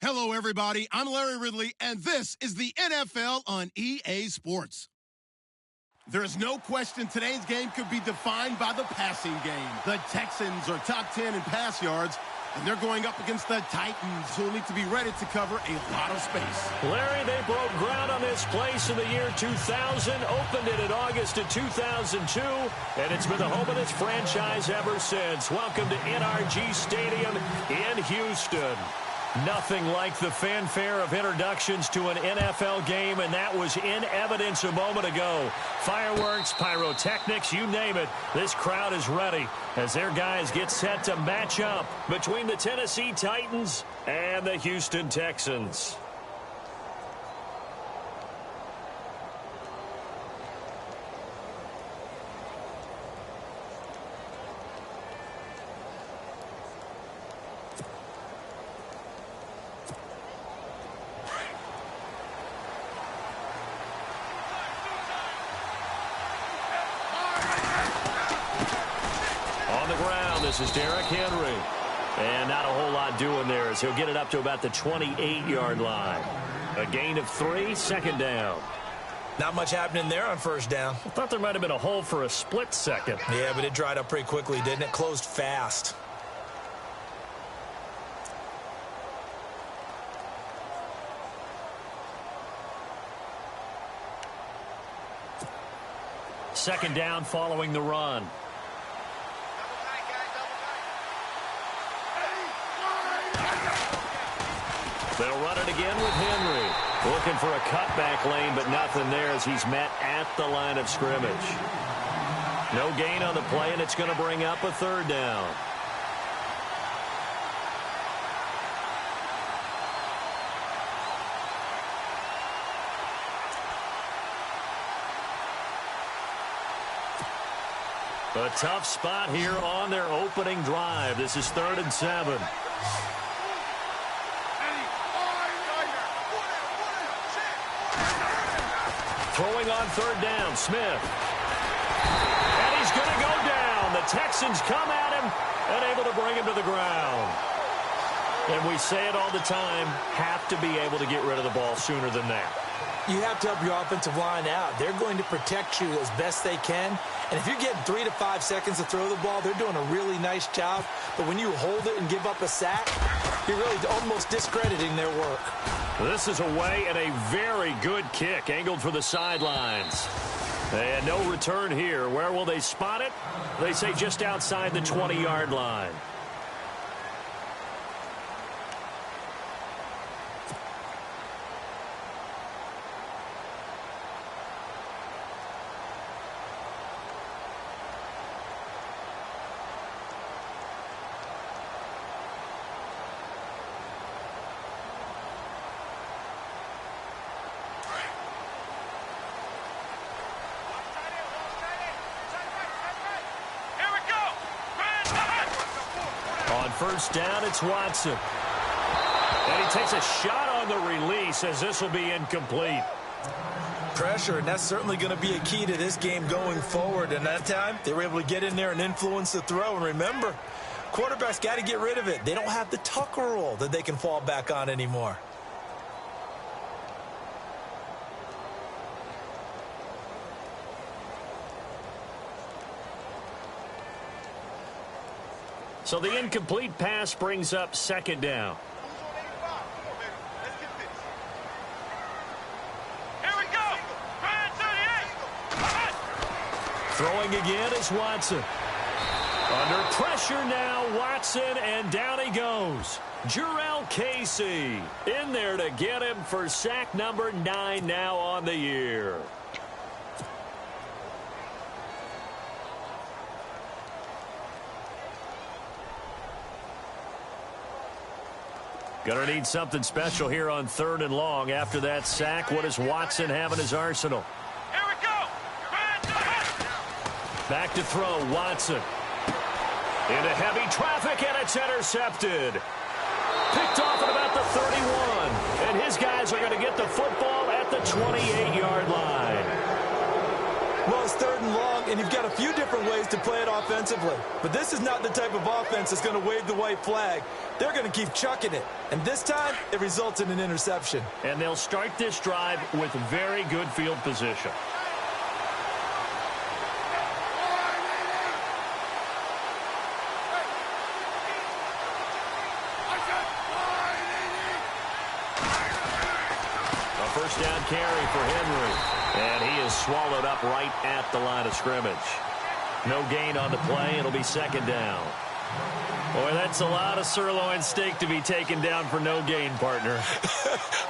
Hello, everybody. I'm Larry Ridley, and this is the NFL on EA Sports. There is no question today's game could be defined by the passing game. The Texans are top 10 in pass yards, and they're going up against the Titans, who will need to be ready to cover a lot of space. Larry, they broke ground on this place in the year 2000, opened it in August of 2002, and it's been the home of this franchise ever since. Welcome to NRG Stadium in Houston. Nothing like the fanfare of introductions to an NFL game, and that was in evidence a moment ago. Fireworks, pyrotechnics, you name it. This crowd is ready as their guys get set to match up between the Tennessee Titans and the Houston Texans. This is Derrick Henry. And not a whole lot doing there as he'll get it up to about the 28-yard line. A gain of 3, second down. Not much happening there on first down. I thought there might have been a hole for a split second. Yeah, but it dried up pretty quickly, didn't it? Closed fast. Second down following the run. They'll run it again with Henry. Looking for a cutback lane, but nothing there as he's met at the line of scrimmage. No gain on the play, and it's going to bring up a third down. A tough spot here on their opening drive. This is 3rd and 7. Throwing on third down, Smith. And he's going to go down. The Texans come at him and able to bring him to the ground. And we say it all the time, have to be able to get rid of the ball sooner than that. You have to help your offensive line out. They're going to protect you as best they can. And if you're getting 3 to 5 seconds to throw the ball, they're doing a really nice job. But when you hold it and give up a sack, you're really almost discrediting their work. This is away and a very good kick angled for the sidelines. And no return here. Where will they spot it? They say just outside the 20-yard line. First down, it's Watson. And he takes a shot on the release as this will be incomplete. Pressure, and that's certainly going to be a key to this game going forward. And that time, they were able to get in there and influence the throw. And remember, quarterbacks got to get rid of it. They don't have the Tucker rule that they can fall back on anymore. So the incomplete pass brings up second down. Here we go. Throwing again is Watson. Under pressure now, Watson, and down he goes. Jurrell Casey in there to get him for sack number 9 now on the year. Going to need something special here on 3rd and long. After that sack, what does Watson have in his arsenal? Here we go. Back to throw, Watson. Into heavy traffic, and it's intercepted. Picked off at about the 31. And his guys are going to get the football at the 28-yard line. Well, it's 3rd and long, and you've got a few different ways to play it offensively. But this is not the type of offense that's going to wave the white flag. They're going to keep chucking it. And this time, it results in an interception. And they'll start this drive with very good field position. First down carry for Henry. And he is swallowed up right at the line of scrimmage. No gain on the play. It'll be 2nd down. Boy, that's a lot of sirloin steak to be taken down for no gain, partner.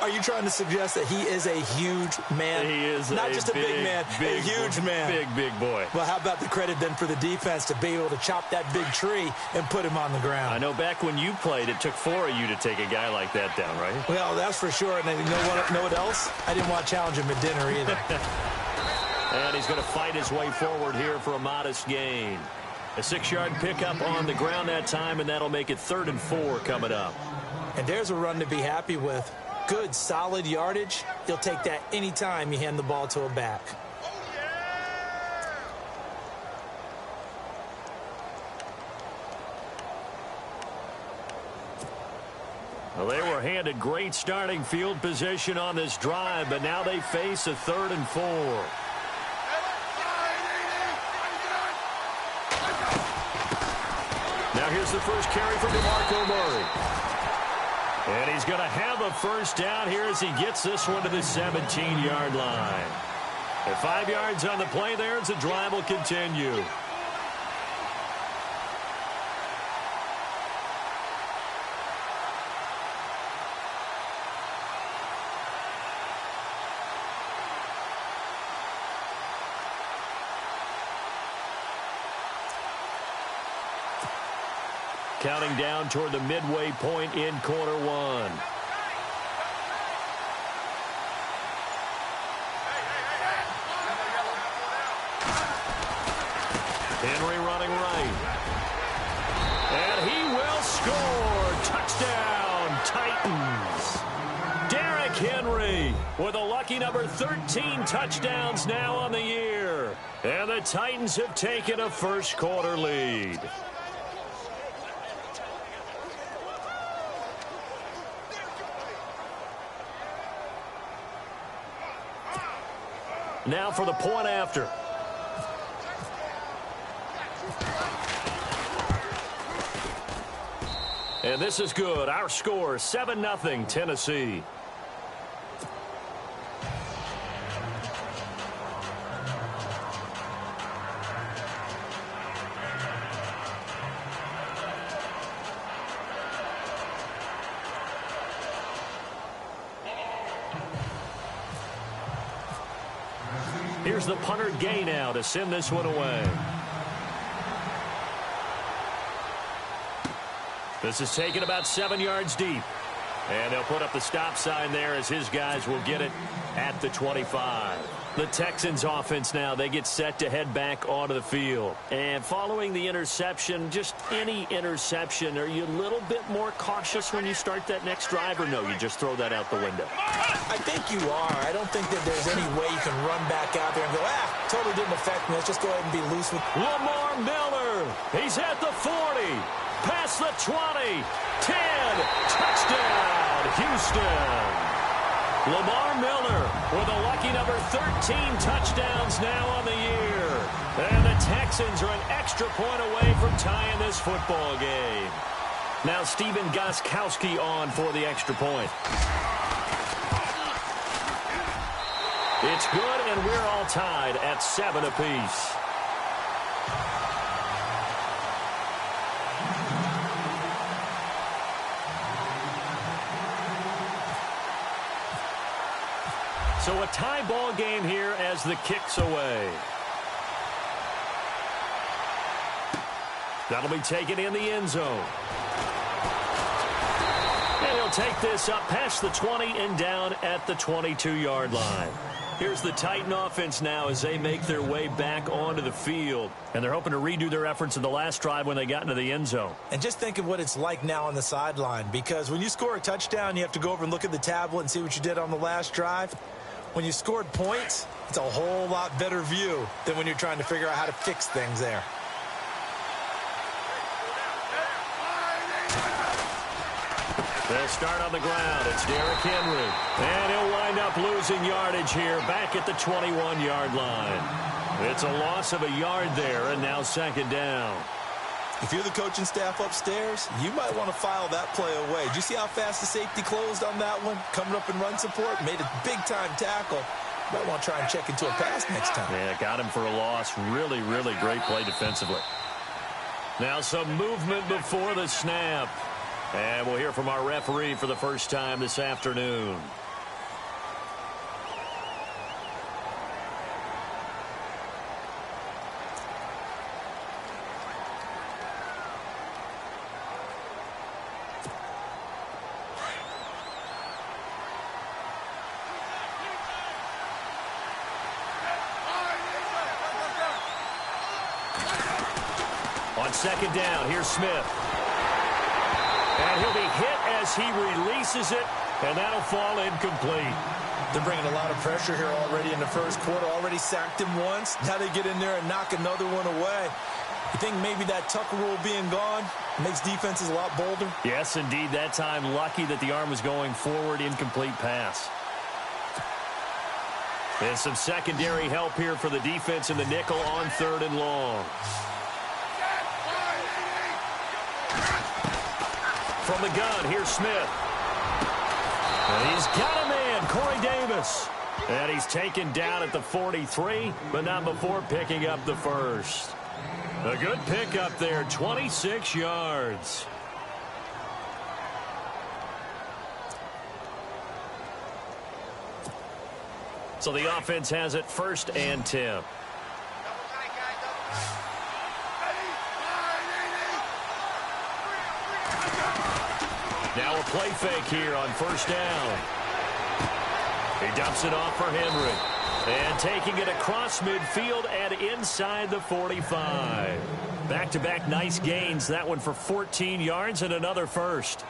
Are you trying to suggest that he is a huge man? He is not just a big man, a huge man. Big boy. Well, how about the credit then for the defense to be able to chop that big tree and put him on the ground? I know back when you played, it took 4 of you to take a guy like that down, right? Well, that's for sure. And you know what else? I didn't want to challenge him at dinner either. And he's going to fight his way forward here for a modest gain. A 6-yard pickup on the ground that time, and that'll make it 3rd and 4 coming up. And there's a run to be happy with. Good, solid yardage. You'll take that anytime you hand the ball to a back. Well, they were handed great starting field position on this drive, but now they face a 3rd and 4. Now here's the first carry from DeMarco Murray. And he's going to have a first down here as he gets this one to the 17-yard line. At 5 yards on the play there, as the drive will continue. Counting down toward the midway point in quarter 1. Henry running right. And he will score. Touchdown, Titans. Derrick Henry with a lucky number 13 touchdowns now on the year. And the Titans have taken a first quarter lead. Now for the point after. And this is good. Our score, 7-0 Tennessee. Here's the punter gain now to send this one away. This is taken about 7 yards deep. And they'll put up the stop sign there as his guys will get it at the 25. The Texans offense now, they get set to head back onto the field. And following the interception, just any interception, are you a little bit more cautious when you start that next drive, or no, you just throw that out the window? I think you are. I don't think that there's any way you can run back out there and go, totally didn't affect me. Let's just go ahead and be loose with Lamar Miller. He's at the 40. Past the 20. 10. Touchdown, Houston. Lamar Miller with a lucky number 13 touchdowns now on the year. And the Texans are an extra point away from tying this football game. Now Stephen Gostkowski on for the extra point. It's good, and we're all tied at 7 apiece. So a tie ball game here as the kick's away. That'll be taken in the end zone. And he'll take this up past the 20 and down at the 22-yard line. Here's the Titan offense now as they make their way back onto the field. And they're hoping to redo their efforts in the last drive when they got into the end zone. And just think of what it's like now on the sideline, because when you score a touchdown, you have to go over and look at the tablet and see what you did on the last drive. When you scored points, it's a whole lot better view than when you're trying to figure out how to fix things there. They'll start on the ground. It's Derrick Henry. And he'll wind up losing yardage here back at the 21-yard line. It's a loss of a yard there, and now second down. If you're the coaching staff upstairs, you might want to file that play away. Did you see how fast the safety closed on that one? Coming up in run support, made a big-time tackle. Might want to try and check into a pass next time. Yeah, got him for a loss. Really, really great play defensively. Now some movement before the snap. And we'll hear from our referee for the first time this afternoon. On second down, here's Smith. And he'll be hit as he releases it, and that'll fall incomplete. They're bringing a lot of pressure here already in the first quarter. Already sacked him once. Now they get in there and knock another one away. You think maybe that Tucker rule being gone makes defenses a lot bolder? Yes, indeed. That time, lucky that the arm was going forward, incomplete pass. And some secondary help here for the defense in the nickel on third and long. From the gun, here's Smith. And he's got a man, Corey Davis. And he's taken down at the 43, but not before picking up the first. A good pickup there, 26 yards. So the offense has it first and 10. Now a play fake here on first down. He dumps it off for Henry. And taking it across midfield and inside the 45. Back-to-back nice gains. That one for 14 yards and another first.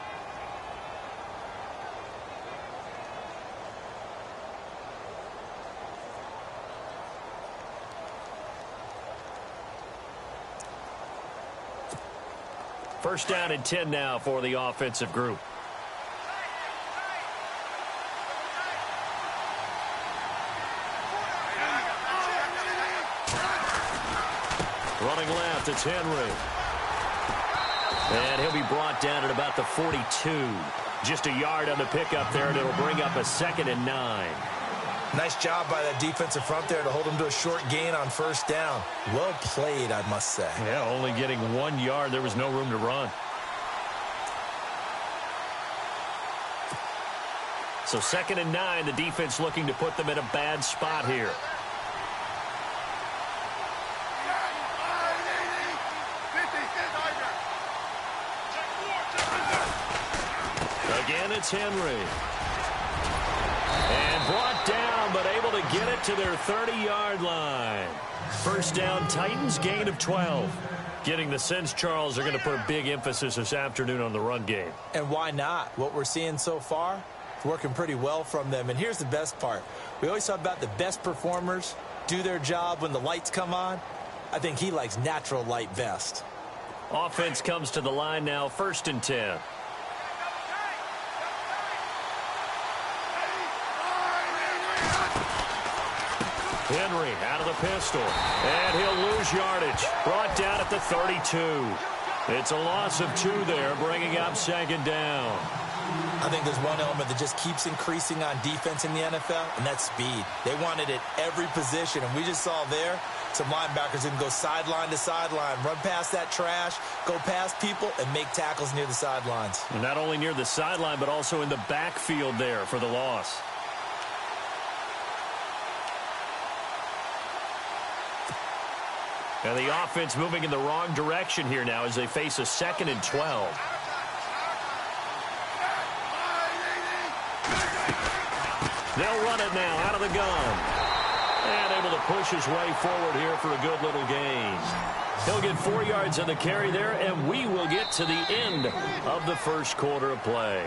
First down and 10 now for the offensive group. Running left, it's Henry. And he'll be brought down at about the 42. Just a yard on the pickup there, and it'll bring up a 2nd and 9. Nice job by that defensive front there to hold him to a short gain on first down. Well played, I must say. Yeah, only getting 1 yard. There was no room to run. So 2nd and 9, the defense looking to put them in a bad spot here. Again, it's Henry. And brought down, but able to get it to their 30-yard line. First down, Titans, gain of 12. Getting the sense, Charles, are going to put a big emphasis this afternoon on the run game. And why not? What we're seeing so far, it's working pretty well from them. And here's the best part. We always talk about the best performers do their job when the lights come on. I think he likes natural light best. Offense comes to the line now, 1st and 10. Henry out of the pistol, and he'll lose yardage. Brought down at the 32. It's a loss of 2 there, bringing up 2nd down. I think there's one element that just keeps increasing on defense in the NFL, and that's speed. They want it at every position, and we just saw there some linebackers who can go sideline to sideline, run past that trash, go past people, and make tackles near the sidelines. And not only near the sideline, but also in the backfield there for the loss. And the offense moving in the wrong direction here now as they face a 2nd and 12. They'll run it now out of the gun. And able to push his way forward here for a good little gain. He'll get 4 yards on the carry there, and we will get to the end of the first quarter of play.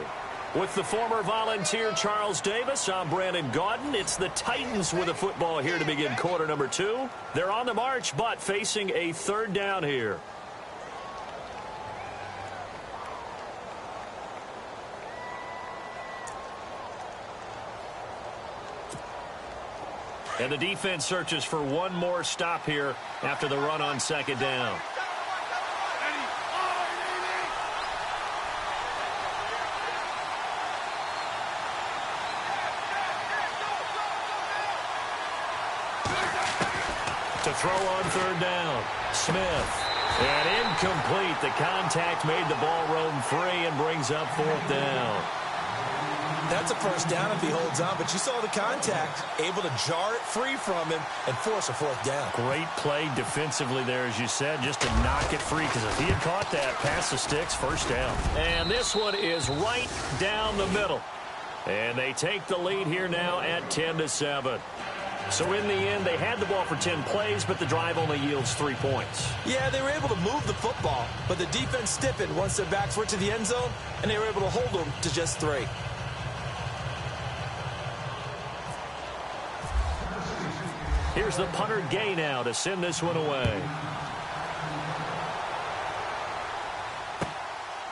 With the former Volunteer Charles Davis, I'm Brandon Gaudin. It's the Titans with the football here to begin quarter number 2. They're on the march, but facing a third down here. And the defense searches for one more stop here after the run on second down. To throw on third down, Smith. And incomplete. The contact made the ball roam free and brings up fourth down. That's a first down if he holds on, but you saw the contact, able to jar it free from him and force a fourth down. Great play defensively there, as you said, just to knock it free, because if he had caught that, past the sticks, first down. And this one is right down the middle. And they take the lead here now at 10-7. So in the end, they had the ball for 10 plays, but the drive only yields 3 points. Yeah, they were able to move the football, but the defense stiffened once their backs were to the end zone, and they were able to hold them to just 3. Here's the punter Gay now to send this one away.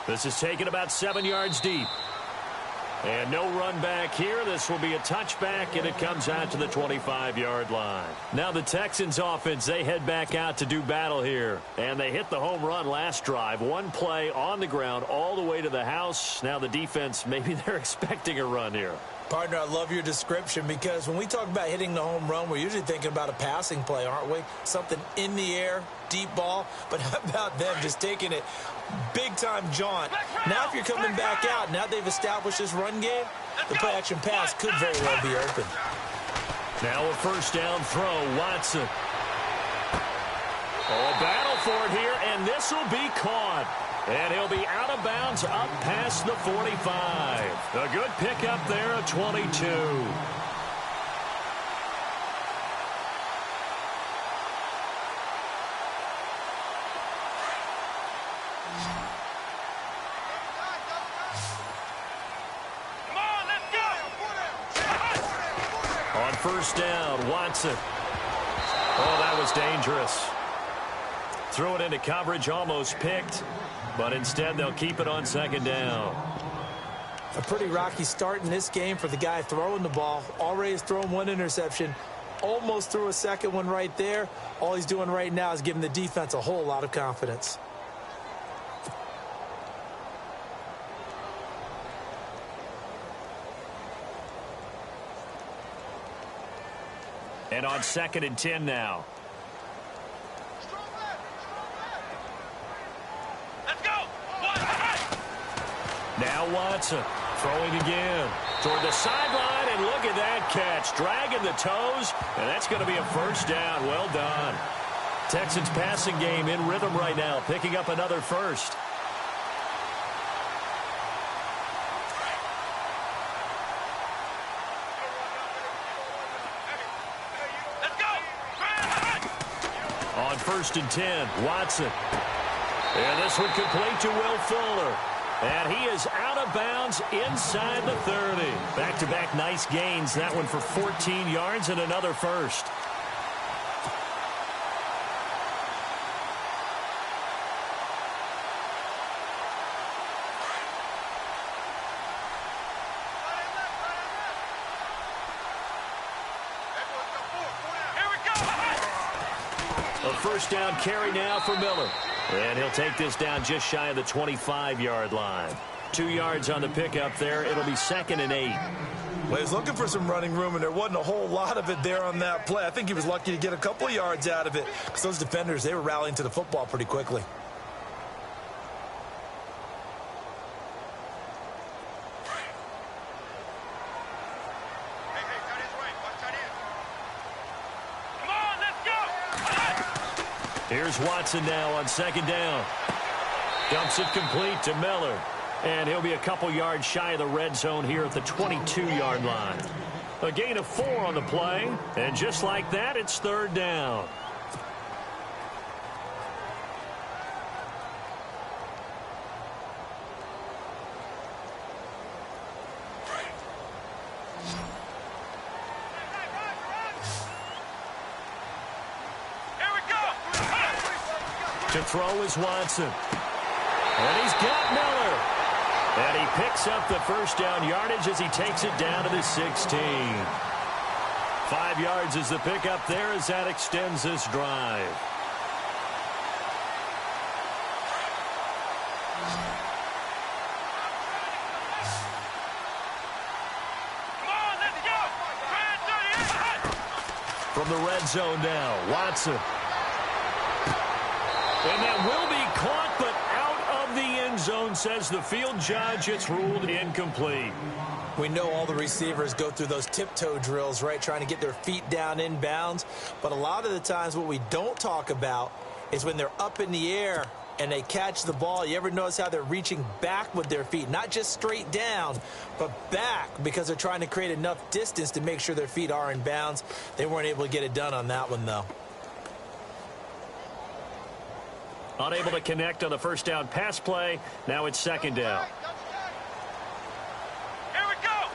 This is taken about 7 yards deep. And no run back here. This will be a touchback, and it comes out to the 25-yard line. Now the Texans offense, they head back out to do battle here. And they hit the home run last drive. One play on the ground all the way to the house. Now the defense, maybe they're expecting a run here. Partner, I love your description, because when we talk about hitting the home run, we're usually thinking about a passing play, aren't we? Something in the air, deep ball. But how about them just taking it big-time jaunt? Now if you're coming back out, now they've established this run game, the play-action pass could very well be open. Now a first down throw, Watson. Oh, a battle for it here, and this will be caught. And he'll be out of bounds up past the 45. A good pickup there of 22. Come on, let's go. On first down, Watson. Oh, that was dangerous. Threw it into coverage, almost picked. But instead, they'll keep it on second down. A pretty rocky start in this game for the guy throwing the ball. Already has thrown one interception. Almost threw a second one right there. All he's doing right now is giving the defense a whole lot of confidence. And on 2nd and 10 now. Now Watson throwing again toward the sideline, and look at that catch, dragging the toes, and that's going to be a first down. Well done. Texans passing game in rhythm right now, picking up another first. Let's go. On 1st and 10, Watson. And this one complete to Will Fuller. And he is out of bounds inside the 30. Back-to-back nice gains. That one for 14 yards and another first. Here we go. A first down carry now for Miller. And he'll take this down just shy of the 25-yard line. 2 yards on the pickup there. It'll be 2nd and 8. Well, he's looking for some running room, and there wasn't a whole lot of it there on that play. I think he was lucky to get a couple of yards out of it, because those defenders, they were rallying to the football pretty quickly. Here's Watson now on 2nd down. Dumps it complete to Miller. And he'll be a couple yards shy of the red zone here at the 22-yard line. A gain of 4 on the play. And just like that, it's 3rd down. To throw is Watson. And he's got Miller. And he picks up the first down yardage as he takes it down to the 16. 5 yards is the pickup there as that extends this drive. From the red zone now, Watson. And that will be caught, but out of the end zone, says the field judge. It's ruled incomplete. We know all the receivers go through those tiptoe drills, right, trying to get their feet down inbounds. But a lot of the times what we don't talk about is when they're up in the air and they catch the ball. You ever notice how they're reaching back with their feet? Not just straight down, but back, because they're trying to create enough distance to make sure their feet are in bounds. They weren't able to get it done on that one, though. Unable to connect on the first down pass play. Now it's second down. Here we go.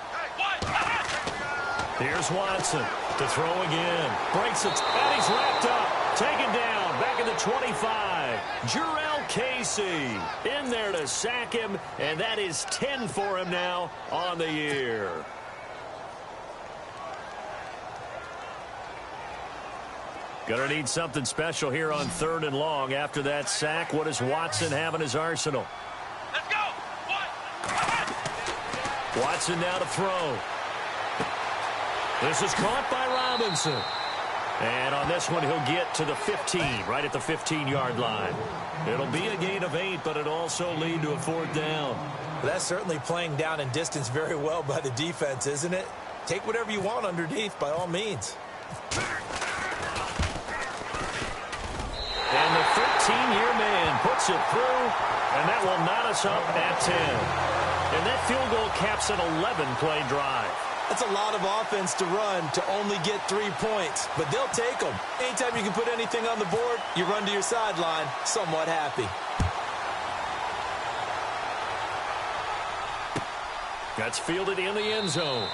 Here's Watson to throw again. Breaks it, and he's wrapped up. Taken down, back at the 25. Jurrell Casey in there to sack him, and that is 10 for him now on the year. Gonna need something special here on 3rd and long. After that sack, what does Watson have in his arsenal? Let's go. Watson now to throw. This is caught by Robinson. And on this one, he'll get to the 15, right at the 15-yard line. It'll be a gain of 8, but it'll also lead to a 4th down. Well, that's certainly playing down in distance very well by the defense, isn't it? Take whatever you want underneath, by all means. And the 13-year man puts it through, and that will knot us up at 10. And that field goal caps an 11-play drive. That's a lot of offense to run to only get 3 points, but they'll take them. Anytime you can put anything on the board, you run to your sideline somewhat happy. That's fielded in the end zone.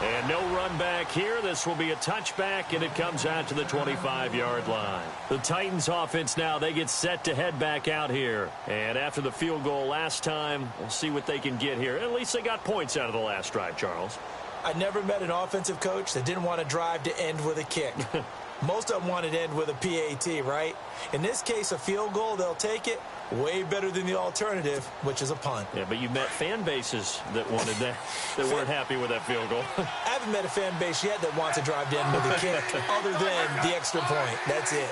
And no run back here. This will be a touchback, and it comes out to the 25-yard line. The Titans offense now, they get set to head back out here. And after the field goal last time, we'll see what they can get here. At least they got points out of the last drive, Charles. I never met an offensive coach that didn't want to drive to end with a kick. Most of them wanted to end with a PAT, right? In this case, a field goal, they'll take it. Way better than the alternative, which is a punt. Yeah, but you met fan bases that wanted that, that weren't happy with that field goal. I haven't met a fan base yet that wants to drive to end with a kick other than the extra point. That's it.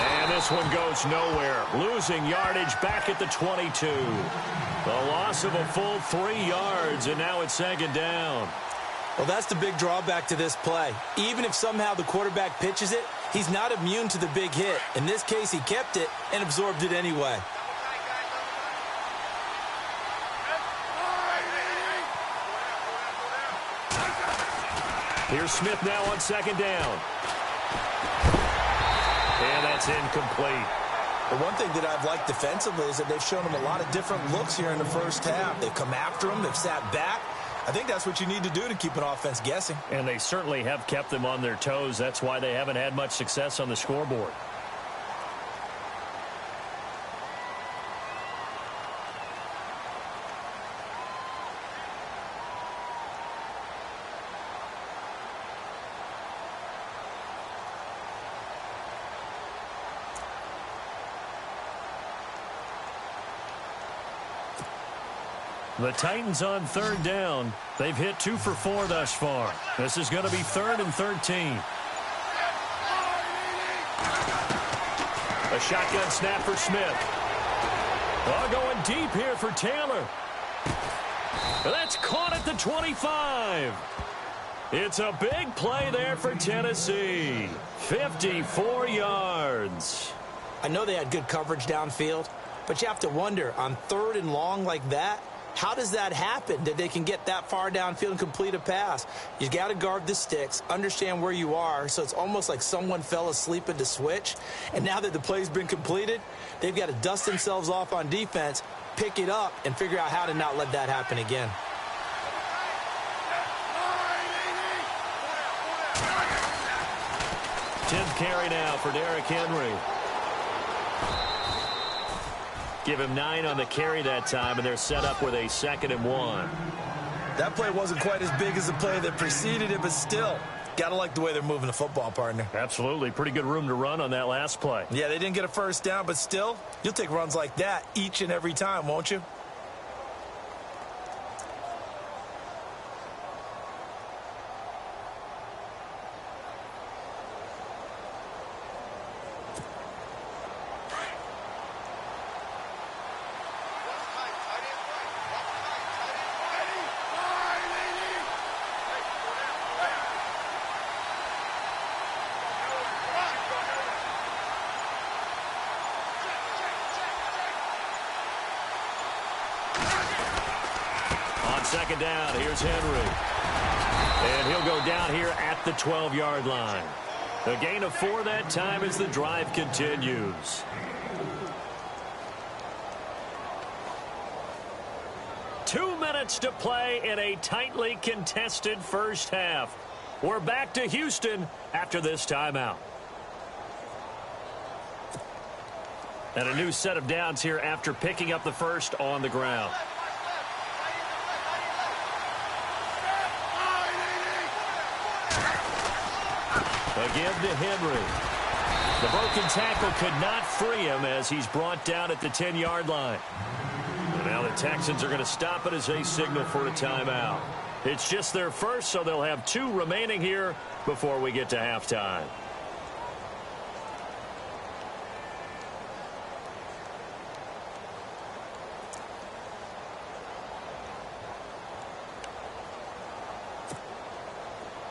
And this one goes nowhere. Losing yardage back at the 22. The loss of a full 3 yards, and now it's second down. Well, that's the big drawback to this play. Even if somehow the quarterback pitches it, he's not immune to the big hit. In this case, he kept it and absorbed it anyway. Here's Smith now on second down. And that's incomplete. The one thing that I've liked defensively is that they've shown him a lot of different looks here in the first half. They've come after him. They've sat back. I think that's what you need to do to keep an offense guessing. And they certainly have kept them on their toes. That's why they haven't had much success on the scoreboard. The Titans on third down. They've hit 2 for 4 thus far. This is going to be 3rd and 13. A shotgun snap for Smith. Oh, going deep here for Taylor. That's caught at the 25. It's a big play there for Tennessee. 54 yards. I know they had good coverage downfield, but you have to wonder, on 3rd and long like that, how does that happen that they can get that far downfield and complete a pass? You got to guard the sticks, understand where you are, so it's almost like someone fell asleep at the switch. And now that the play's been completed, they've got to dust themselves off on defense, pick it up, and figure out how to not let that happen again. 10th carry now for Derrick Henry. Give him 9 on the carry that time, and they're set up with a 2nd and 1. That play wasn't quite as big as the play that preceded it, but still, got to like the way they're moving the football, partner. Absolutely. Pretty good room to run on that last play. Yeah, they didn't get a first down, but still, you'll take runs like that each and every time, won't you? Second down, here's Henry. And he'll go down here at the 12-yard line. A gain of 4 that time as the drive continues. Two minutes to play in a tightly contested first half. We're back to Houston after this timeout. And a new set of downs here after picking up the first on the ground. Again to Henry. The broken tackle could not free him as he's brought down at the 10-yard line. And now the Texans are going to stop it as they signal for a timeout. It's just their first, so they'll have 2 remaining here before we get to halftime.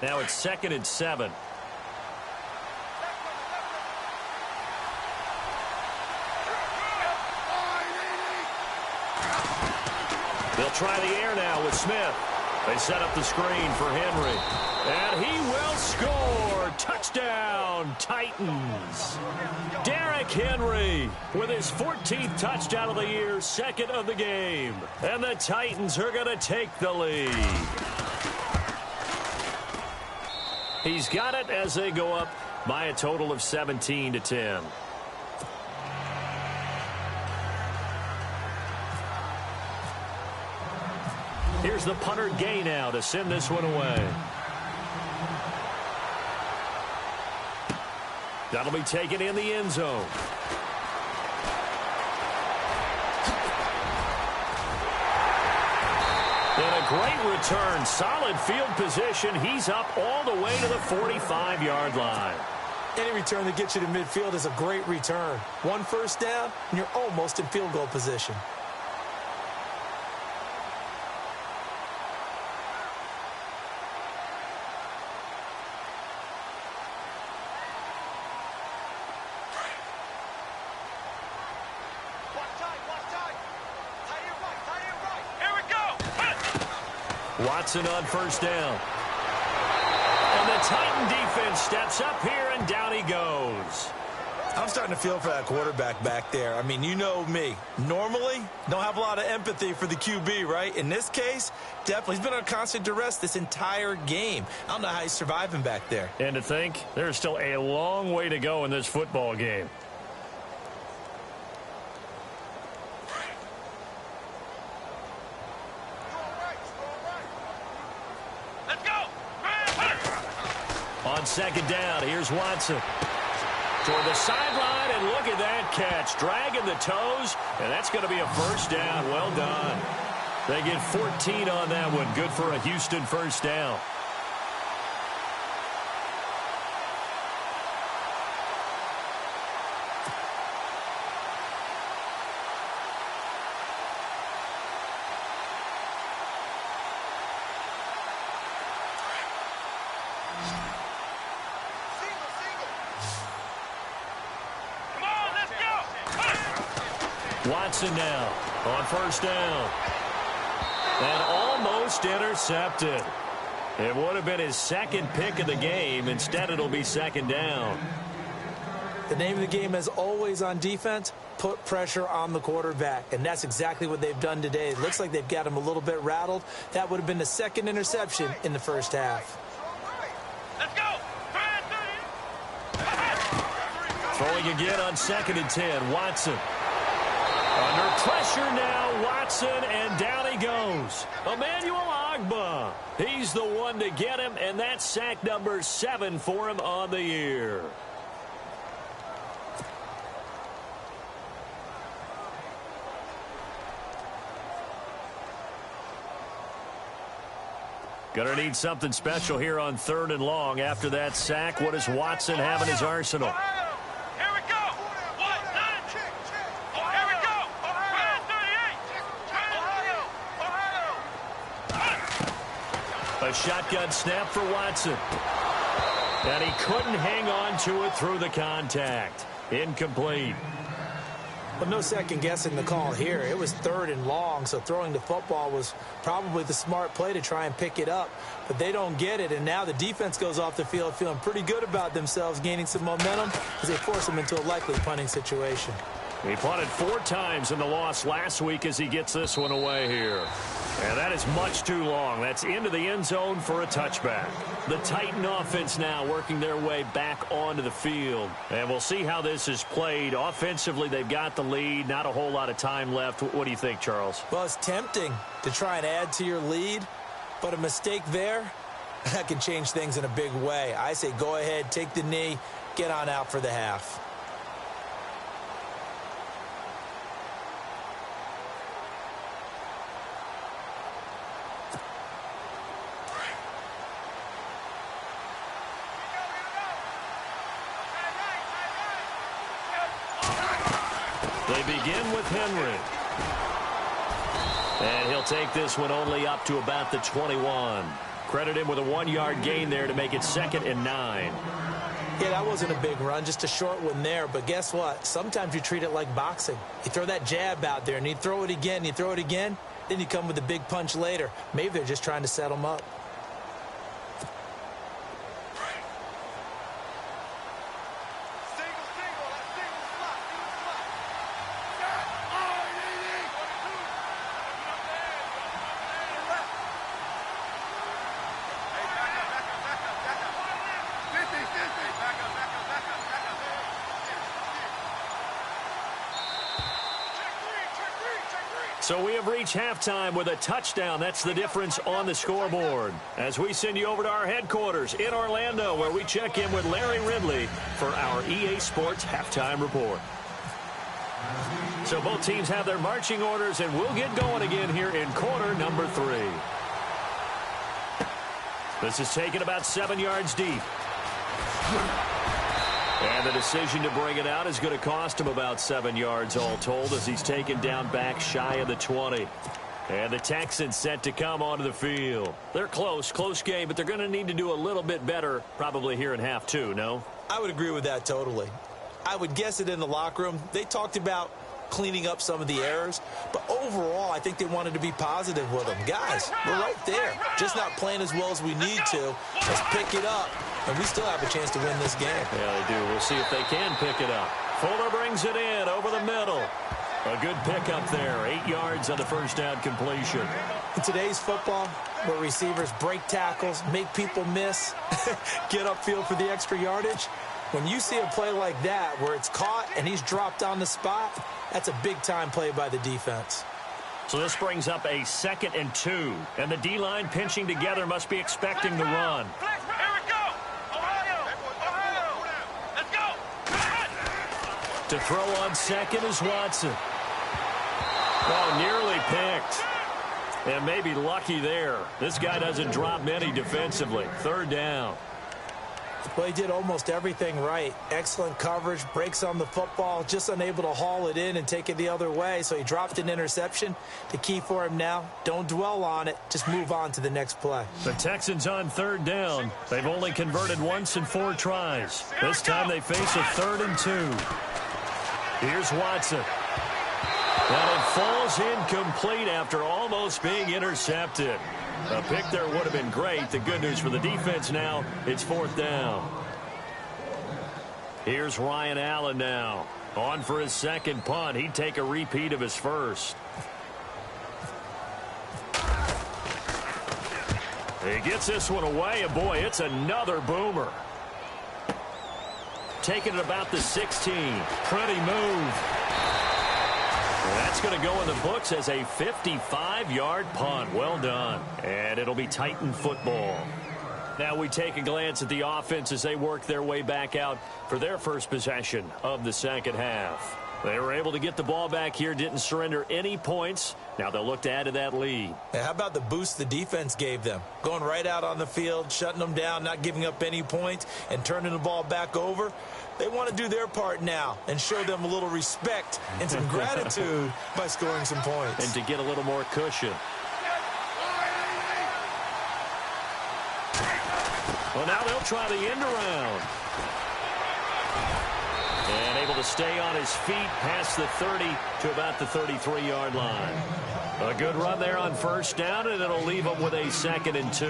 Now it's 2nd and 7. They'll try the air now with Smith. They set up the screen for Henry. And he will score. Touchdown, Titans. Derrick Henry with his 14th touchdown of the year, 2nd of the game. And the Titans are going to take the lead. He's got it as they go up by a total of 17-10. Here's the punter Gay now to send this one away. That'll be taken in the end zone. And a great return. Solid field position. He's up all the way to the 45-yard line. Any return that gets you to midfield is a great return. 1 first down, and you're almost in field goal position. Watson on first down. And the Titan defense steps up here, and down he goes. I'm starting to feel for that quarterback back there. I mean, you know me. Normally, don't have a lot of empathy for the QB, right? In this case, definitely. He's been on constant duress this entire game. I don't know how he's surviving back there. And to think, there's still a long way to go in this football game. On second down, here's Watson. Toward the sideline, and look at that catch. Dragging the toes, and that's going to be a first down. Well done. They get 14 on that one. Good for a Houston first down. Watson now on first down. And almost intercepted. It would have been his 2nd pick of the game. Instead, it'll be 2nd down. The name of the game is always on defense, put pressure on the quarterback. And that's exactly what they've done today. It looks like they've got him a little bit rattled. That would have been the 2nd interception in the first half. Let's go. Throwing again on 2nd and 10. Watson. Under pressure now, Watson, and down he goes. Emmanuel Ogbah. He's the one to get him, and that's sack number 7 for him on the year. Gonna need something special here on 3rd and long. After that sack, what does Watson have in his arsenal? Here we go. Here we go. 38. A shotgun snap for Watson. And he couldn't hang on to it through the contact. Incomplete. Well, no second guessing the call here. It was 3rd and long, so throwing the football was probably the smart play to try and pick it up. But they don't get it, and now the defense goes off the field feeling pretty good about themselves, gaining some momentum as they force them into a likely punting situation. He punted 4 times in the loss last week as he gets this one away here. And that is much too long. That's into the end zone for a touchback. The Titan offense now working their way back onto the field. And we'll see how this is played. Offensively, they've got the lead. Not a whole lot of time left. What do you think, Charles? Well, it's tempting to try and add to your lead, but a mistake there, that can change things in a big way. I say go ahead, take the knee, get on out for the half. They begin with Henry. And he'll take this one only up to about the 21. Credit him with a 1-yard gain there to make it 2nd and 9. Yeah, that wasn't a big run, just a short one there. But guess what? Sometimes you treat it like boxing. You throw that jab out there, and you throw it again, you throw it again, then you come with a big punch later. Maybe they're just trying to set them up. So we have reached halftime with a touchdown. That's the difference on the scoreboard. As we send you over to our headquarters in Orlando, where we check in with Larry Ridley for our EA Sports Halftime Report. So both teams have their marching orders, and we'll get going again here in quarter number 3. This is taken about 7 yards deep. And the decision to bring it out is going to cost him about 7 yards all told as he's taken down back shy of the 20. And the Texans set to come onto the field. They're close game, but they're going to need to do a little bit better probably here in half 2, no? I would agree with that totally. I would guess it in the locker room. They talked about cleaning up some of the errors, but overall I think they wanted to be positive with them. Guys, we're right there. Just not playing as well as we need to. Let's pick it up, and we still have a chance to win this game. Yeah, they do. We'll see if they can pick it up. Fuller brings it in over the middle. A good pickup there. 8 yards on the first down completion. In today's football, where receivers break tackles, make people miss, get upfield for the extra yardage, when you see a play like that where it's caught and he's dropped on the spot, that's a big-time play by the defense. So this brings up a 2nd and 2. And the D-line pinching together must be expecting the run. Here we go. Ohio. Let's go. To throw on second is Watson. Oh, nearly picked. And maybe lucky there. This guy doesn't drop many defensively. 3rd down. Well, he did almost everything right. Excellent coverage, breaks on the football, just unable to haul it in and take it the other way, so he dropped an interception. The key for him now, don't dwell on it, just move on to the next play. The Texans on 3rd down. They've only converted once in 4 tries. This time they face a 3rd and 2. Here's Watson. And it falls incomplete after almost being intercepted. A pick there would have been great. The good news for the defense now, it's 4th down. Here's Ryan Allen now. On for his 2nd punt. He'd take a repeat of his first. He gets this one away, and boy, it's another boomer. taken at about the 16. Pretty move. That's going to go in the books as a 55-yard punt. Well done. And it'll be Titan football. Now we take a glance at the offense as they work their way back out for their first possession of the second half. They were able to get the ball back here, didn't surrender any points. Now they'll look to add to that lead. How about the boost the defense gave them? Going right out on the field, shutting them down, not giving up any points, and turning the ball back over. They want to do their part now and show them a little respect and some gratitude by scoring some points. And to get a little more cushion. Well, now they'll try the end around. And able to stay on his feet past the 30 to about the 33-yard line. A good run there on first down, and it'll leave them with a 2nd and 2.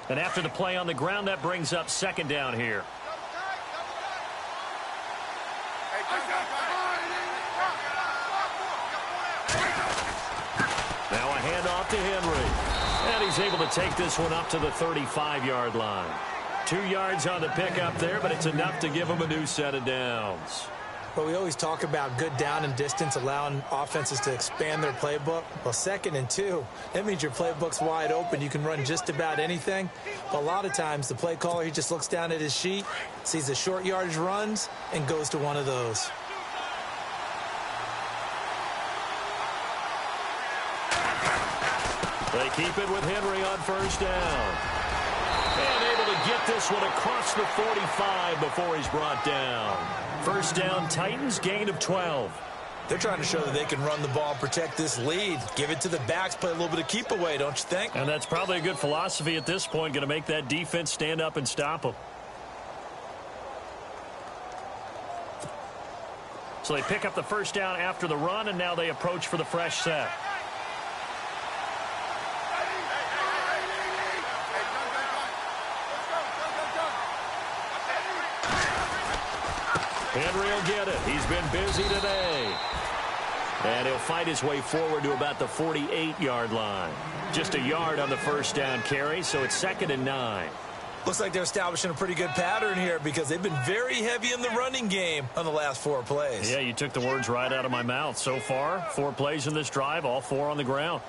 And after the play on the ground, that brings up 2nd down here. Now a handoff to Henry. And he's able to take this one up to the 35-yard line. 2 yards on the pickup there, but it's enough to give him a new set of downs. But we always talk about good down and distance, allowing offenses to expand their playbook. Well, 2nd and 2, that means your playbook's wide open. You can run just about anything. But a lot of times, the play caller, he just looks down at his sheet, sees the short yardage runs, and goes to one of those. They keep it with Henry on first down. And able to get this one across the 45 before he's brought down. First down, Titans, gain of 12. They're trying to show that they can run the ball and protect this lead. Give it to the backs, play a little bit of keep away, don't you think? And that's probably a good philosophy at this point, going to make that defense stand up and stop them. So they pick up the first down after the run, and now they approach for the fresh set. Henry will get it. He's been busy today. And he'll fight his way forward to about the 48-yard line. Just a yard on the first down carry, so it's 2nd and 9. Looks like they're establishing a pretty good pattern here because they've been very heavy in the running game on the last 4 plays. Yeah, you took the words right out of my mouth. So far, 4 plays in this drive, all 4 on the ground.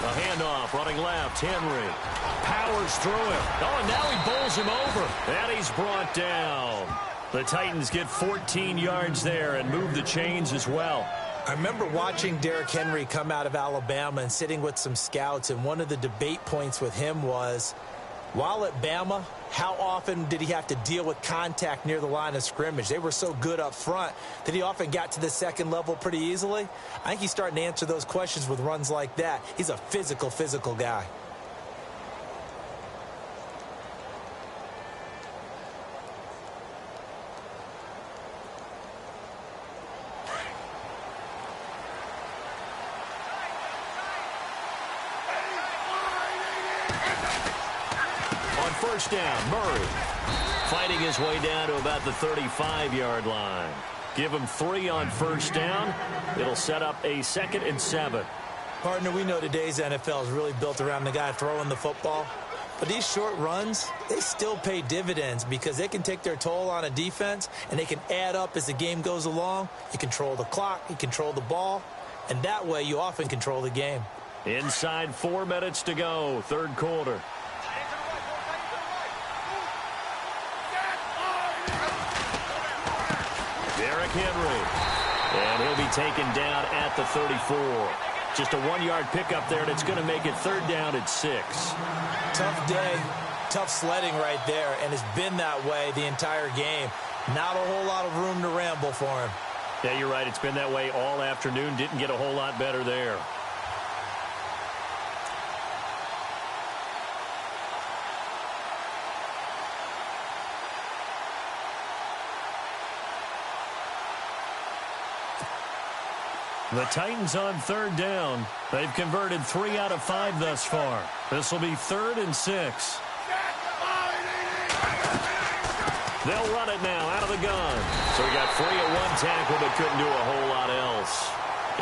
A handoff, running left, Henry. Powers through it. Oh, and now he bowls him over. And he's brought down. The Titans get 14 yards there and move the chains as well. I remember watching Derrick Henry come out of Alabama and sitting with some scouts, and one of the debate points with him was, while at Bama, how often did he have to deal with contact near the line of scrimmage? They were so good up front that he often got to the second level pretty easily. I think he's starting to answer those questions with runs like that. He's a physical guy. First down, Murray fighting his way down to about the 35-yard line. Give him 3 on first down. It'll set up a 2nd and 7. Partner, we know today's NFL is really built around the guy throwing the football. But these short runs, they still pay dividends because they can take their toll on a defense, and they can add up as the game goes along. You control the clock, you control the ball, and that way you often control the game. Inside 4 minutes to go, third quarter. Derrick Henry. And he'll be taken down at the 34. Just a 1-yard pickup there, and it's going to make it 3rd down at 6. Tough day, tough sledding right there, and it's been that way the entire game. Not a whole lot of room to ramble for him. Yeah, you're right. It's been that way all afternoon. Didn't get a whole lot better there. The Titans on third down. They've converted 3 out of 5 thus far. This will be 3rd and 6. They'll run it now out of the gun. So he got free at 1 tackle but couldn't do a whole lot else.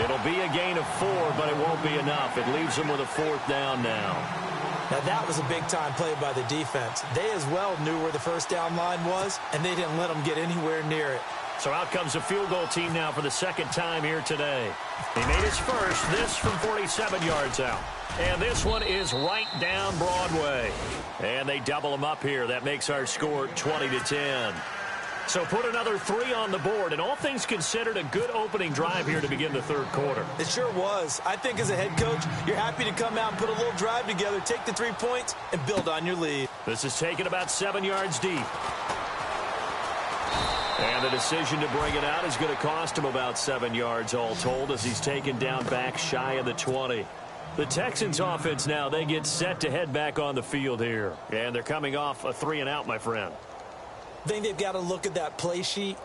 It'll be a gain of 4, but it won't be enough. It leaves them with a 4th down now. Now, that was a big-time play by the defense. They as well knew where the first down line was, and they didn't let them get anywhere near it. So out comes the field goal team now for the 2nd time here today. He made his first, this from 47 yards out. And this one is right down Broadway. And they double him up here. That makes our score 20-10. So put another 3 on the board, and all things considered, a good opening drive here to begin the 3rd quarter. It sure was. I think as a head coach, you're happy to come out and put a little drive together, take the 3 points, and build on your lead. This is taken about 7 yards deep. And the decision to bring it out is going to cost him about 7 yards all told as he's taken down back shy of the 20. The Texans offense now, they get set to head back on the field here. And they're coming off a 3-and-out, my friend. I think they've got to look at that play sheet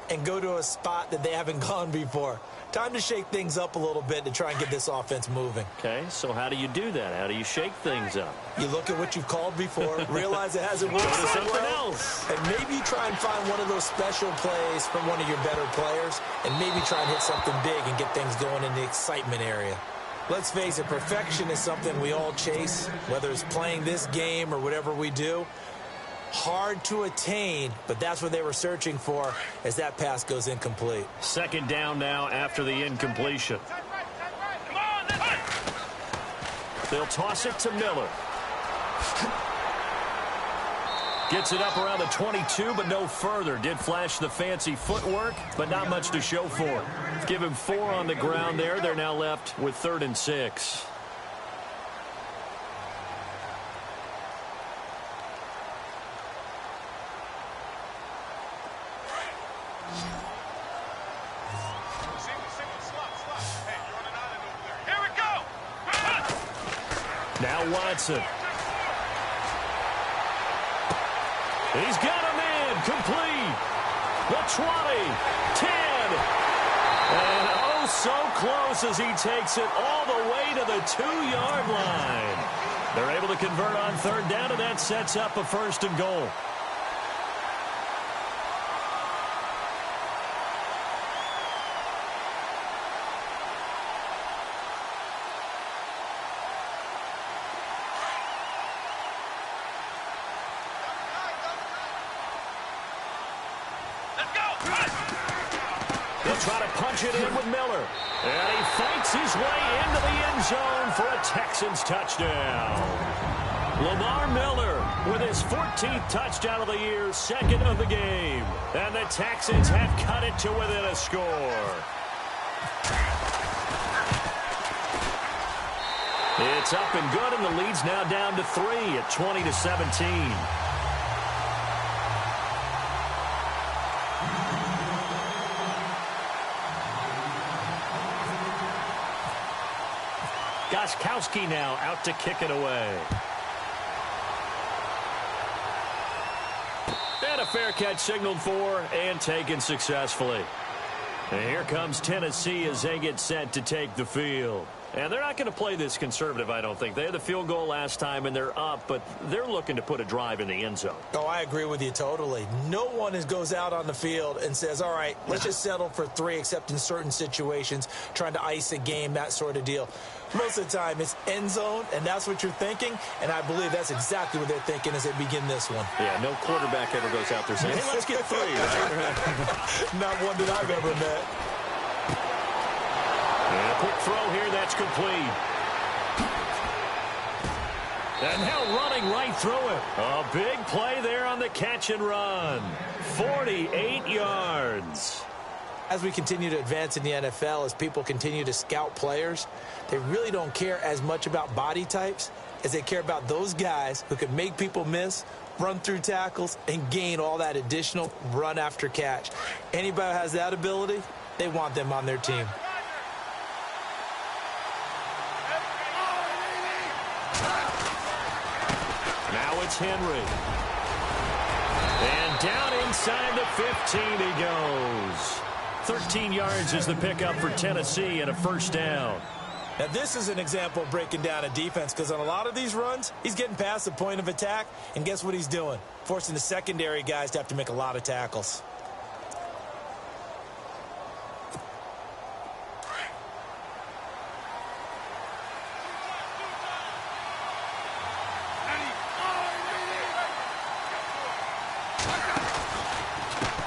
and go to a spot that they haven't gone before. Time to shake things up a little bit to try and get this offense moving. Okay, so how do you do that? How do you shake things up? You look at what you've called before, realize it hasn't worked Go to so something well, else. and maybe try and find one of those special plays from one of your better players, and maybe try and hit something big and get things going in the excitement area. Let's face it, perfection is something we all chase, whether it's playing this game or whatever we do. Hard to attain, but that's what they were searching for as that pass goes incomplete. 2nd down now after the incompletion. They'll toss it to Miller. Gets it up around the 22, but no further. Did flash the fancy footwork, but not much to show for it. Give him 4 on the ground there. They're now left with 3rd and 6. Now Watson. He's got a man complete. The 20, 10, and oh so close as he takes it all the way to the 2-yard line. They're able to convert on 3rd down, and that sets up a 1st and goal. Try to punch it in with Miller. And he fights his way into the end zone for a Texans touchdown. Lamar Miller with his 14th touchdown of the year, 2nd of the game. And the Texans have cut it to within a score. It's up and good, and the lead's now down to 3 at 20-17. Gostkowski now out to kick it away. And a fair catch signaled for and taken successfully. And here comes Tennessee as they get set to take the field. And they're not going to play this conservative, I don't think. They had the field goal last time, and they're up, but they're looking to put a drive in the end zone. Oh, I agree with you totally. No one goes out on the field and says, all right, let's just settle for 3, except in certain situations, trying to ice a game, that sort of deal. Most of the time, it's end zone, and that's what you're thinking, and I believe that's exactly what they're thinking as they begin this one. Yeah, no quarterback ever goes out there saying, hey, let's get 3. Right? Not one that I've ever met. And a quick throw here, that's complete. And now running right through it. A big play there on the catch and run. 48 yards. As we continue to advance in the NFL, as people continue to scout players, they really don't care as much about body types as they care about those guys who can make people miss, run through tackles, and gain all that additional run after catch. Anybody who has that ability, they want them on their team. Now it's Henry. And down inside the 15 he goes. 13 yards is the pickup for Tennessee and a first down. Now, this is an example of breaking down a defense because on a lot of these runs, he's getting past the point of attack, and guess what he's doing? Forcing the secondary guys to have to make a lot of tackles.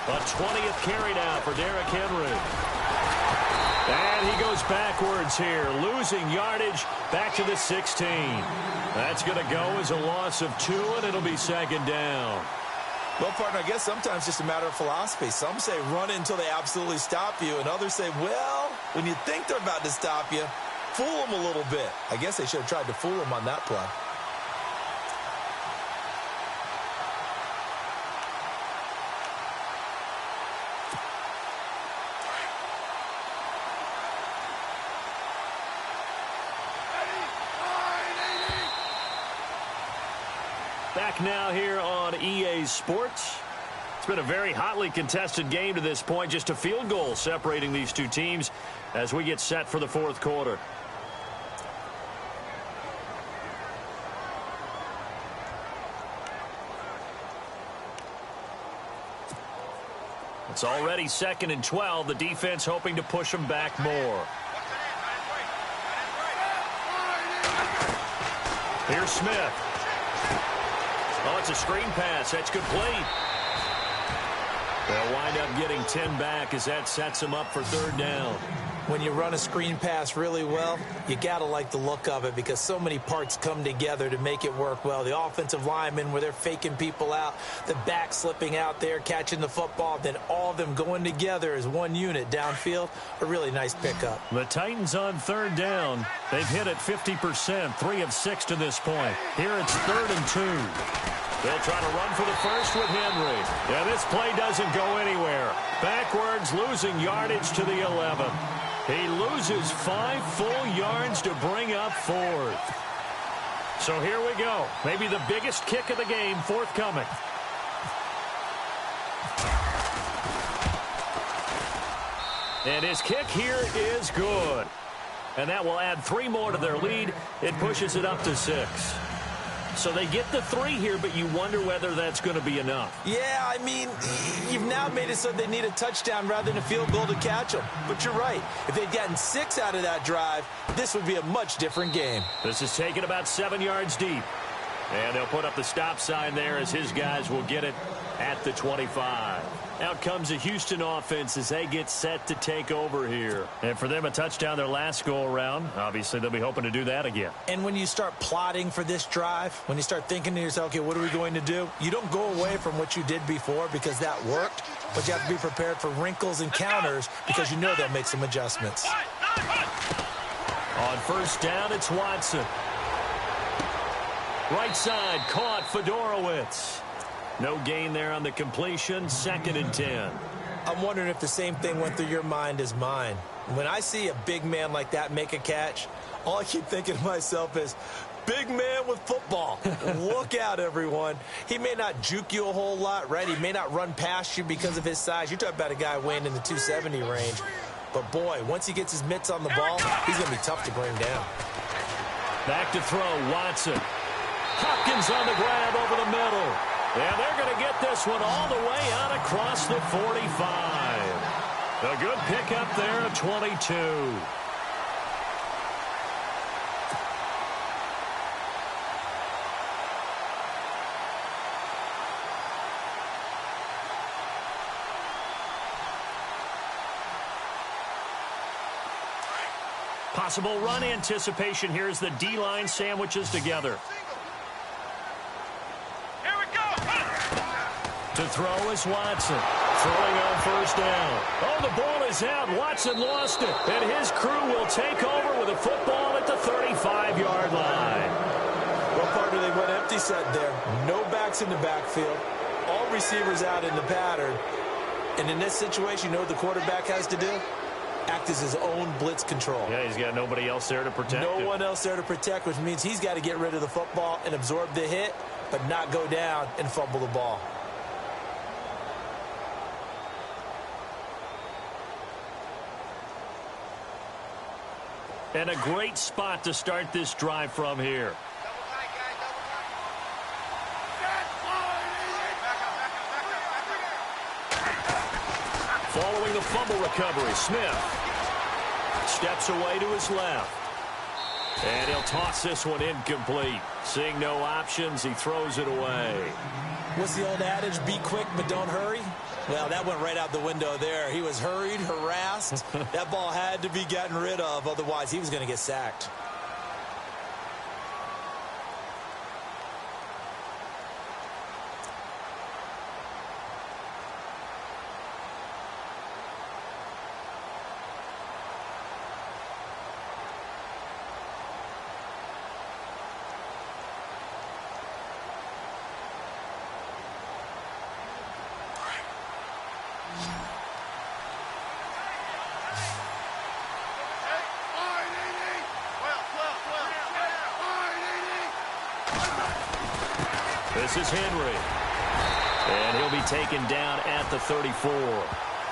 A 20th carry now for Derrick Henry. And he goes backwards here, losing yardage back to the 16. That's going to go as a loss of 2, and it'll be second down. Well, partner, I guess sometimes it's just a matter of philosophy. Some say run it until they absolutely stop you, and others say, well, when you think they're about to stop you, fool them a little bit. I guess they should have tried to fool them on that play. Back now here on EA Sports. It's been a very hotly contested game to this point. Just a field goal separating these two teams as we get set for the fourth quarter. It's already 2nd and 12. The defense hoping to push them back more. Here's Smith. Oh, it's a screen pass. That's complete. They'll wind up getting 10 back as that sets them up for 3rd down. When you run a screen pass really well, you got to like the look of it because so many parts come together to make it work well. The offensive linemen where they're faking people out, the back slipping out there, catching the football, then all of them going together as one unit downfield. A really nice pickup. The Titans on 3rd down. They've hit it 50%, 3 of 6 to this point. Here it's 3rd and 2. They'll try to run for the first with Henry. Yeah, this play doesn't go anywhere. Backwards, losing yardage to the 11. He loses 5 full yards to bring up 4th. So here we go. Maybe the biggest kick of the game forthcoming. And his kick here is good. And that will add 3 more to their lead. It pushes it up to 6. So they get the 3 here, but you wonder whether that's going to be enough. Yeah, I mean, you've now made it so they need a touchdown rather than a field goal to catch them. But you're right. If they'd gotten 6 out of that drive, this would be a much different game. This is taken about 7 yards deep. And they'll put up the stop sign there as his guys will get it at the 25. Out comes the Houston offense as they get set to take over here. And for them, a touchdown their last go-around. Obviously, they'll be hoping to do that again. And when you start plotting for this drive, when you start thinking to yourself, okay, what are we going to do? You don't go away from what you did before because that worked, but you have to be prepared for wrinkles and counters because you know they'll make some adjustments. On 1st down, it's Watson. Right side, caught Fedorowicz. No gain there on the completion, 2nd and 10. I'm wondering if the same thing went through your mind as mine. When I see a big man like that make a catch, all I keep thinking to myself is, big man with football. Look out, everyone. He may not juke you a whole lot, right? He may not run past you because of his size. You're talking about a guy weighing in the 270 range. But, boy, once he gets his mitts on the ball, he's going to be tough to bring down. Back to throw, Watson. Hopkins on the grab over the middle. And they're going to get this one all the way out across the 45. A good pickup there of 22. Possible run anticipation here as the D-line sandwiches together. To throw is Watson. Throwing on 1st down. Oh, the ball is out. Watson lost it. And his crew will take over with a football at the 35-yard line. Well, partner, they went empty set there. No backs in the backfield. All receivers out in the pattern. And in this situation, you know what the quarterback has to do? Act as his own blitz control. Yeah, he's got nobody else there to protect him. No one else there to protect, which means he's got to get rid of the football and absorb the hit, but not go down and fumble the ball. And a great spot to start this drive from here. Following the fumble recovery, Smith steps away to his left. And he'll toss this one incomplete. Seeing no options, he throws it away. What's the old adage? Be quick, but don't hurry? Well, that went right out the window there. He was hurried, harassed. That ball had to be gotten rid of. Otherwise, he was going to get sacked. This is Henry. And he'll be taken down at the 34.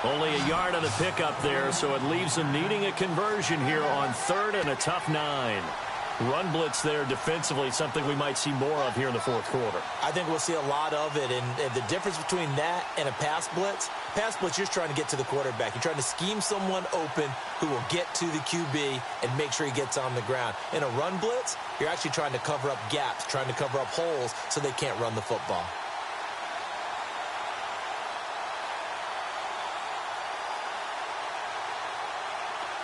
Only a yard on the pickup there, so it leaves them needing a conversion here on 3rd and a tough 9. Run blitz there defensively, something we might see more of here in the 4th quarter. I think we'll see a lot of it, and the difference between that and a pass blitz, you're trying to get to the quarterback. You're trying to scheme someone open who will get to the QB and make sure he gets on the ground. In a run blitz, you're actually trying to cover up gaps, trying to cover up holes so they can't run the football.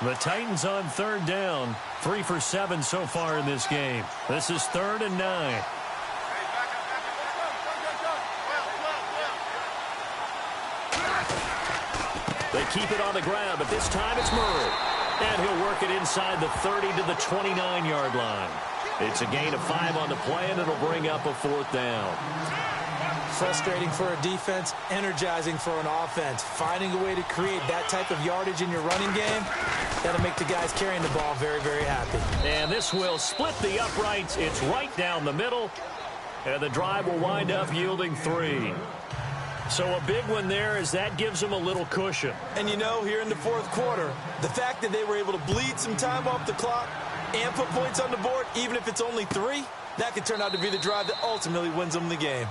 The Titans on 3rd down. 3 for 7 so far in this game. This is 3rd and 9. They keep it on the ground, but this time it's Murray. And he'll work it inside the 30 to the 29-yard line. It's a gain of 5 on the play, and it'll bring up a 4th down. Frustrating for a defense, energizing for an offense. Finding a way to create that type of yardage in your running game, that'll make the guys carrying the ball very, very happy. And this will split the uprights. It's right down the middle. And the drive will wind up yielding 3. So a big one there as that gives them a little cushion. And you know, here in the 4th quarter, the fact that they were able to bleed some time off the clock and put points on the board, even if it's only 3, that could turn out to be the drive that ultimately wins them the game.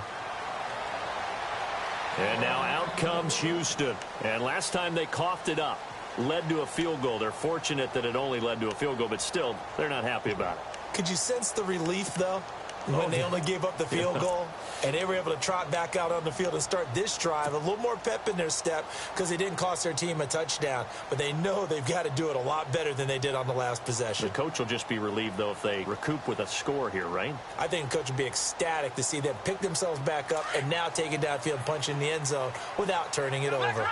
And now out comes Houston. And last time they coughed it up, led to a field goal. They're fortunate that it only led to a field goal, but still, they're not happy about it. Could you sense the relief, though, when they only gave up the field goal and they were able to trot back out on the field and start this drive? A little more pep in their step because they didn't cost their team a touchdown, but they know they've got to do it a lot better than they did on the last possession. The coach will just be relieved, though, if they recoup with a score here, right? I think the coach will be ecstatic to see them pick themselves back up and now take it downfield, punch in the end zone without turning it over.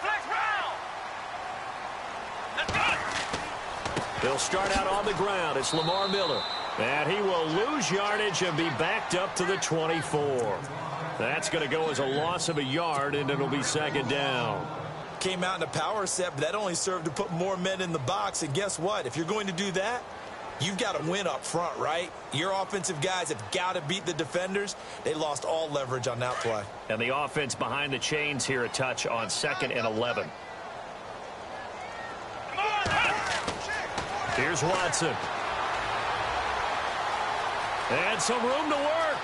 Flex round. Let's go. They'll start out on the ground. It's Lamar Miller. And he will lose yardage and be backed up to the 24. That's going to go as a loss of a yard, and it'll be 2nd down. Came out in a power set, but that only served to put more men in the box. And guess what? If you're going to do that, you've got to win up front, right? Your offensive guys have got to beat the defenders. They lost all leverage on that play. And the offense behind the chains here a touch on 2nd and 11. Here's Watson. And some room to work.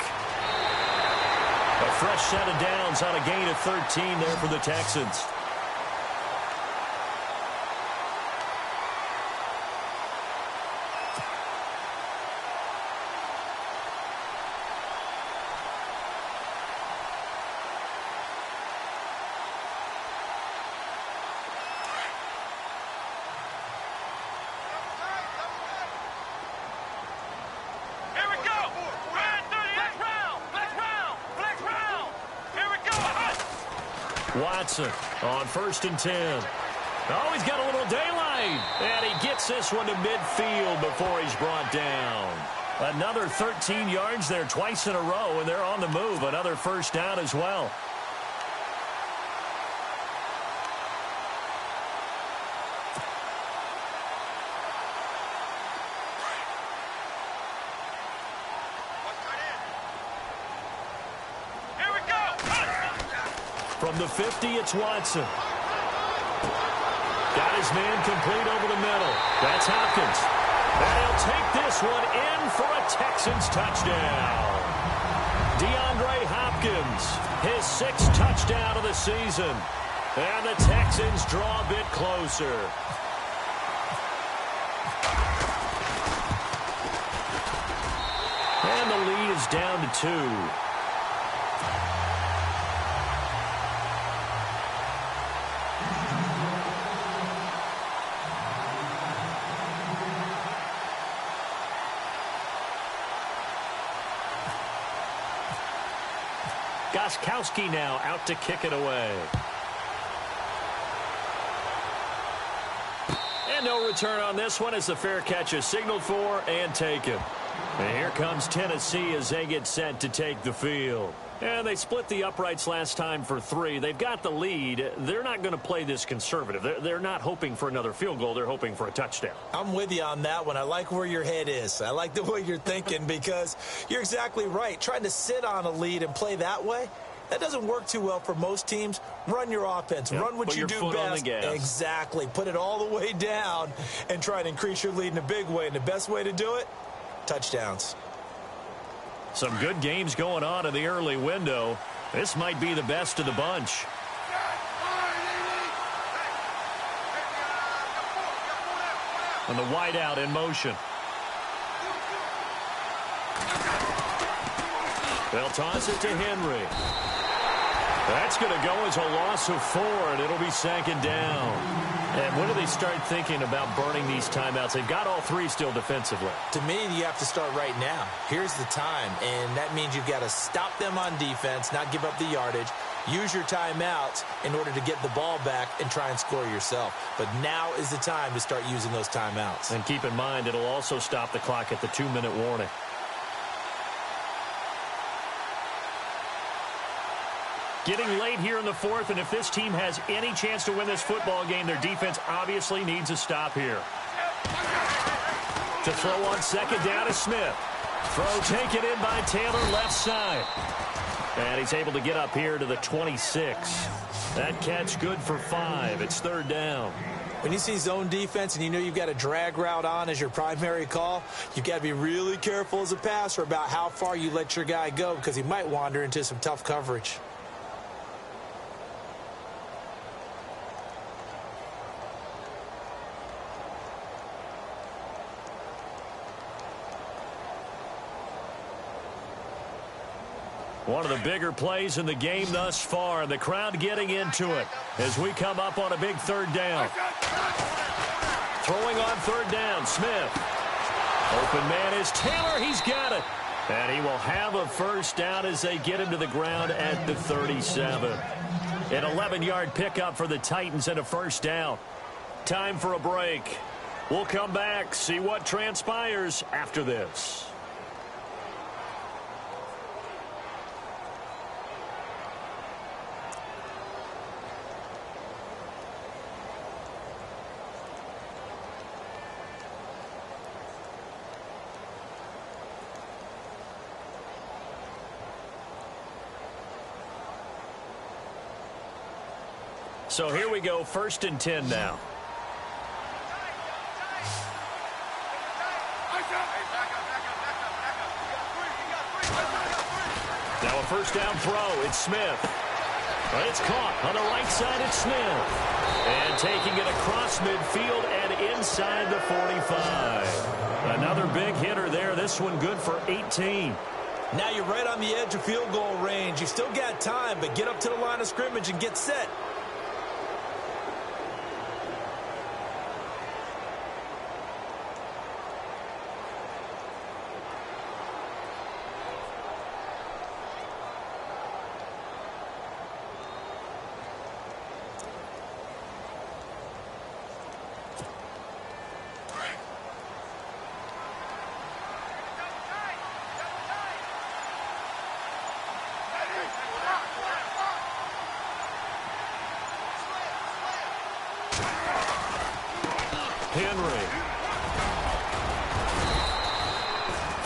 A fresh set of downs on a gain of 13 there for the Texans. Watson on 1st and 10. Oh, he's got a little daylight. And he gets this one to midfield before he's brought down. Another 13 yards there twice in a row, and they're on the move. Another 1st down as well. From the 50, it's Watson. Got his man complete over the middle. That's Hopkins. And he'll take this one in for a Texans touchdown. DeAndre Hopkins, his 6th touchdown of the season. And the Texans draw a bit closer. And the lead is down to 2. Gostkowski now out to kick it away. And no return on this one as the fair catch is signaled for and taken. And here comes Tennessee as they get set to take the field. And they split the uprights last time for 3. They've got the lead. They're not going to play this conservative. They're not hoping for another field goal. They're hoping for a touchdown. I'm with you on that one. I like where your head is. I like the way you're thinking because you're exactly right. Trying to sit on a lead and play that way, that doesn't work too well for most teams. Run your offense. Yep. Run what you do best. Exactly. Put it all the way down and try to increase your lead in a big way. And the best way to do it, touchdowns. Some good games going on in the early window. This might be the best of the bunch. And the wideout in motion. They'll toss it to Henry. That's going to go as a loss of 4, and it'll be 2nd down. And when do they start thinking about burning these timeouts? They've got all 3 still defensively. To me, you have to start right now. Here's the time, and that means you've got to stop them on defense, not give up the yardage, use your timeouts in order to get the ball back and try and score yourself. But now is the time to start using those timeouts. And keep in mind, it'll also stop the clock at the 2-minute warning. Getting late here in the 4th, and if this team has any chance to win this football game, their defense obviously needs a stop here. To throw on 2nd down is Smith. Throw taken in by Taylor left side. And he's able to get up here to the 26. That catch good for 5. It's 3rd down. When you see zone defense and you know you've got a drag route on as your primary call, you've got to be really careful as a passer about how far you let your guy go because he might wander into some tough coverage. One of the bigger plays in the game thus far, and the crowd getting into it as we come up on a big 3rd down. Throwing on 3rd down, Smith. Open man is Taylor. He's got it. And he will have a 1st down as they get him to the ground at the 37. An 11-yard pickup for the Titans and a 1st down. Time for a break. We'll come back, see what transpires after this. So here we go, 1st and 10 now. Now a 1st down throw, it's Smith. But it's caught on the right side, it's Smith. And taking it across midfield and inside the 45. Another big hitter there, this one good for 18. Now you're right on the edge of field goal range. You still got time, but get up to the line of scrimmage and get set. Henry.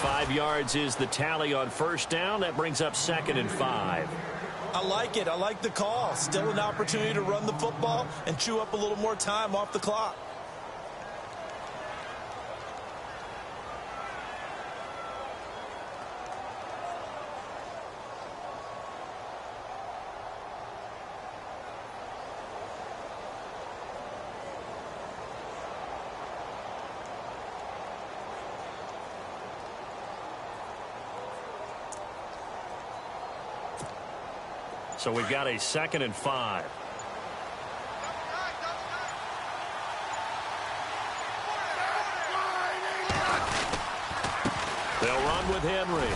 5 yards is the tally on 1st down. That brings up 2nd and 5. I like it. I like the call. Still an opportunity to run the football and chew up a little more time off the clock. So we've got a 2nd and 5. They'll run with Henry.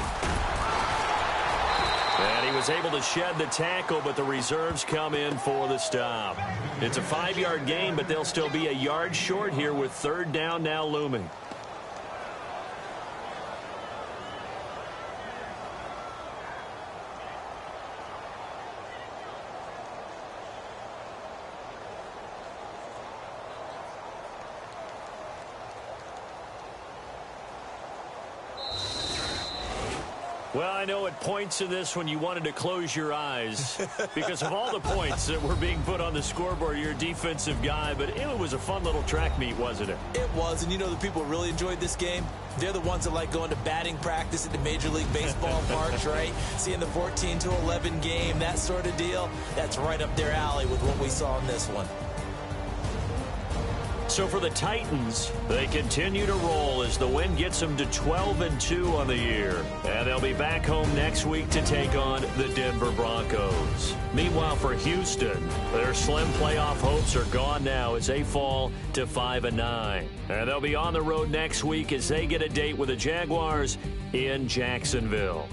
And he was able to shed the tackle, but the reserves come in for the stop. It's a 5-yard gain, but they'll still be a yard short here with 3rd down now looming. Well, I know at points in this when you wanted to close your eyes because of all the points that were being put on the scoreboard. You're a defensive guy, but it was a fun little track meet, wasn't it? It was, and you know the people who really enjoyed this game? They're the ones that like going to batting practice at the Major League Baseball parks, right? Seeing the 14-11 game, that sort of deal. That's right up their alley with what we saw in this one. So for the Titans, they continue to roll as the win gets them to 12-2 on the year. And they'll be back home next week to take on the Denver Broncos. Meanwhile, for Houston, their slim playoff hopes are gone now as they fall to 5-9. And they'll be on the road next week as they get a date with the Jaguars in Jacksonville.